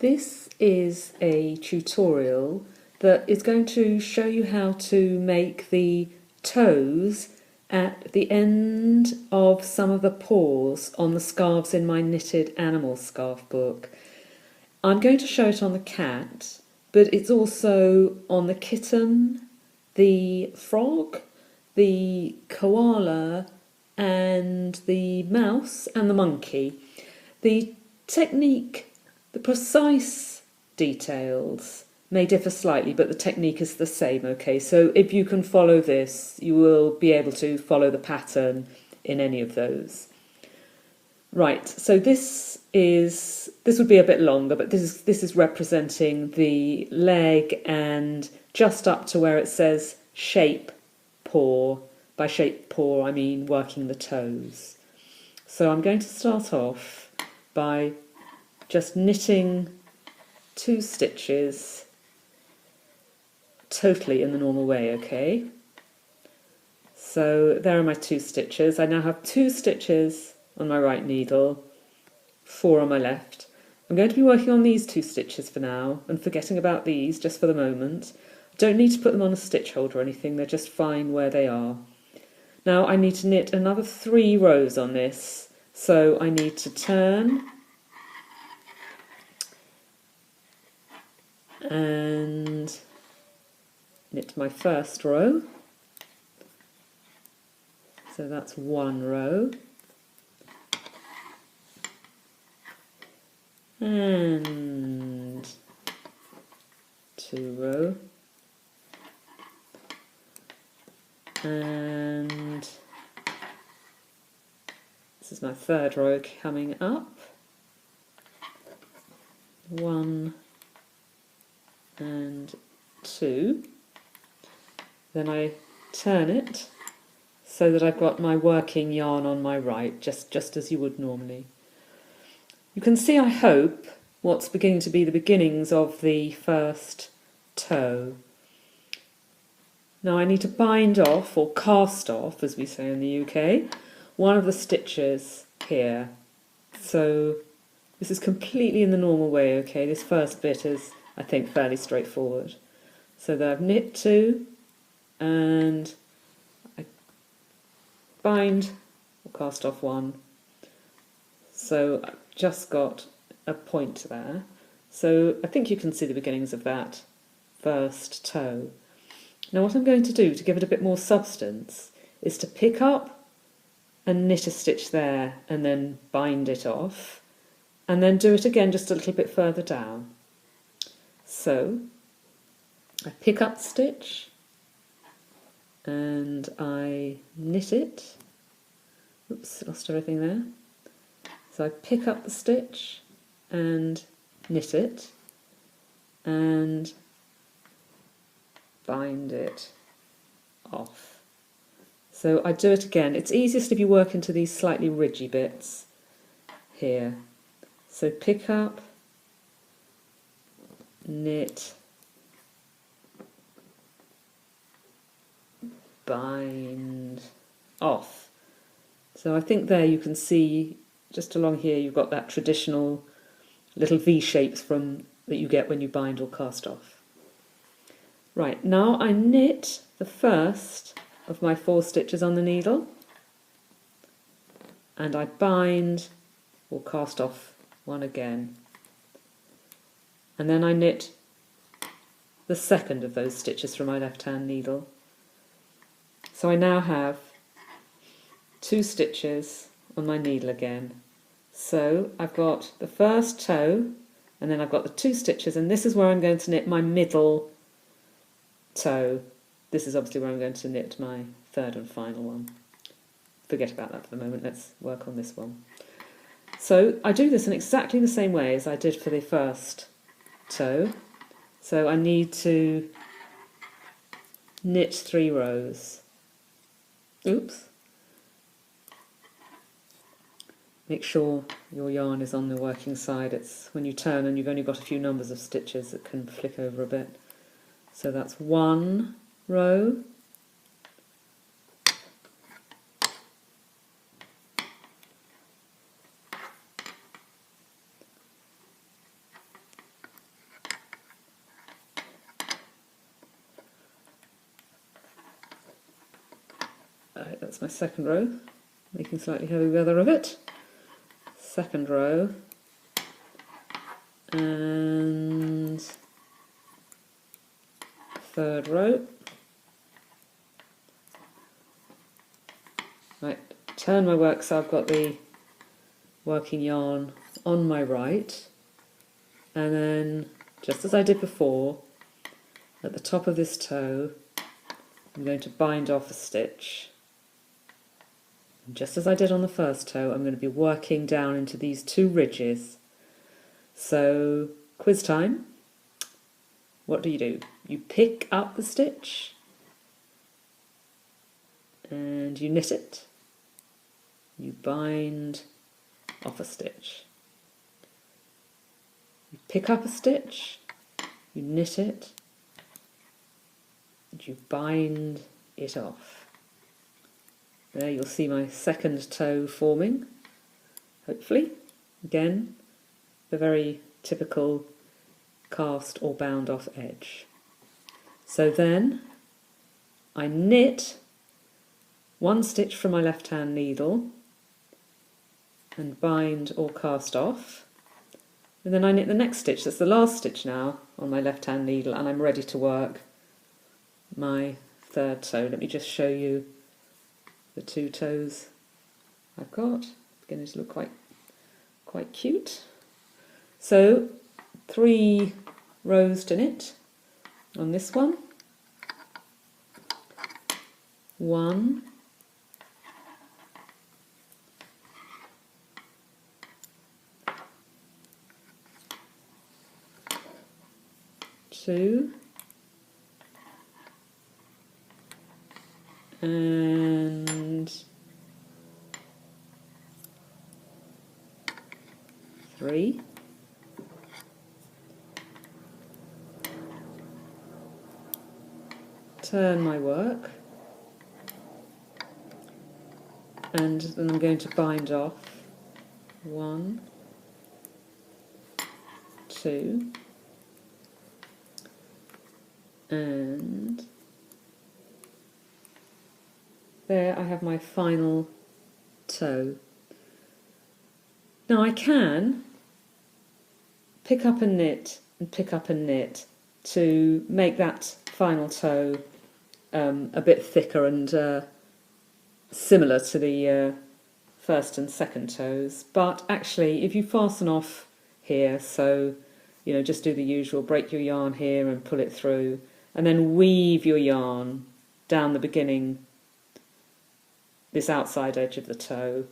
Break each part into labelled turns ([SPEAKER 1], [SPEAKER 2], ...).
[SPEAKER 1] This is a tutorial that is going to show you how to make the toes at the end of some of the paws on the scarves in my knitted animal scarf book. I'm going to show it on the cat, but it's also on the kitten, the frog, the koala, and the mouse and the monkey. The technique, the precise details may differ slightly, but the technique is the same, okay? So if you can follow this, you will be able to follow the pattern in any of those. Right, so this would be a bit longer, but this is representing the leg and just up to where it says shape paw. By shape paw, I mean working the toes. So I'm going to start off by just knitting 2 stitches totally in the normal way, okay? So there are my 2 stitches. I now have 2 stitches on my right needle, 4 on my left. I'm going to be working on these 2 stitches for now and forgetting about these just for the moment. I don't need to put them on a stitch holder or anything, they're just fine where they are. Now I need to knit another 3 rows on this, so I need to turn and knit my first row. So that's 1 row. And 2 row. And this is my 3rd row coming up. 1 and 2. Then I turn it so that I've got my working yarn on my right, just as you would normally. You can see, I hope, what's beginning to be the beginnings of the first toe. Now I need to bind off, or cast off, as we say in the UK, one of the stitches here. So this is completely in the normal way, okay? This first bit is, I think, fairly straightforward. So that I've knit 2, and I bind or cast off 1. So I've just got a point there. So I think you can see the beginnings of that first toe. Now what I'm going to do to give it a bit more substance is to pick up and knit a stitch there and then bind it off, and then do it again just a little bit further down. So I pick up the stitch and I knit it. Oops, lost everything there. So I pick up the stitch and knit it and bind it off. So I do it again. It's easiest if you work into these slightly ridgy bits here. So pick up, knit, bind off. So I think there you can see just along here you've got that traditional little V shapes that you get when you bind or cast off. Right, now I knit the first of my 4 stitches on the needle and I bind or cast off 1 again, and then I knit the second of those stitches from my left hand needle. So I now have 2 stitches on my needle again. So I've got the first toe and then I've got the 2 stitches, and this is where I'm going to knit my middle toe. This is obviously where I'm going to knit my 3rd and final one. Forget about that for the moment, let's work on this one. So I do this in exactly the same way as I did for the first toe. So I need to knit 3 rows. Oops. Make sure your yarn is on the working side. It's when you turn and you've only got a few numbers of stitches that can flick over a bit. So that's 1 row, that's my second row, making slightly heavy weather of it. Second row, and third row. Right, turn my work so I've got the working yarn on my right, and then just as I did before, at the top of this toe I'm going to bind off a stitch. And just as I did on the first toe, I'm going to be working down into these two ridges. So, quiz time. What do? You pick up the stitch and you knit it. You bind off a stitch. You pick up a stitch, you knit it, and you bind it off. There you'll see my second toe forming, hopefully. Again, the very typical cast or bound off edge. So then I knit one stitch from my left hand needle and bind or cast off, and then I knit the next stitch. That's the last stitch now on my left hand needle, and I'm ready to work my third toe. Let me just show you the two toes I've got. Beginning to look quite cute. So 3 rows to knit on this one. 1, 2, and 3. Turn my work, and then I'm going to bind off 1, 2, and there I have my final toe. Now I can pick up and knit and pick up and knit to make that final toe a bit thicker and similar to the first and second toes, but actually if you fasten off here, so you know, just do the usual, break your yarn here and pull it through, and then weave your yarn down the beginning, this outside edge of the toe.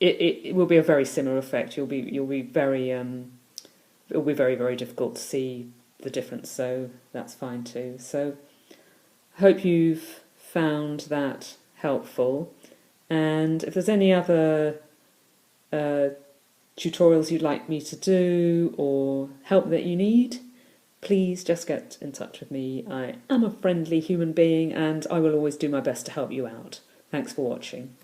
[SPEAKER 1] It will be a very similar effect. You'll be very it'll be very difficult to see the difference, so that's fine too. So I hope you've found that helpful, and if there's any other tutorials you'd like me to do or help that you need, please just get in touch with me. I am a friendly human being and I will always do my best to help you out. Thanks for watching.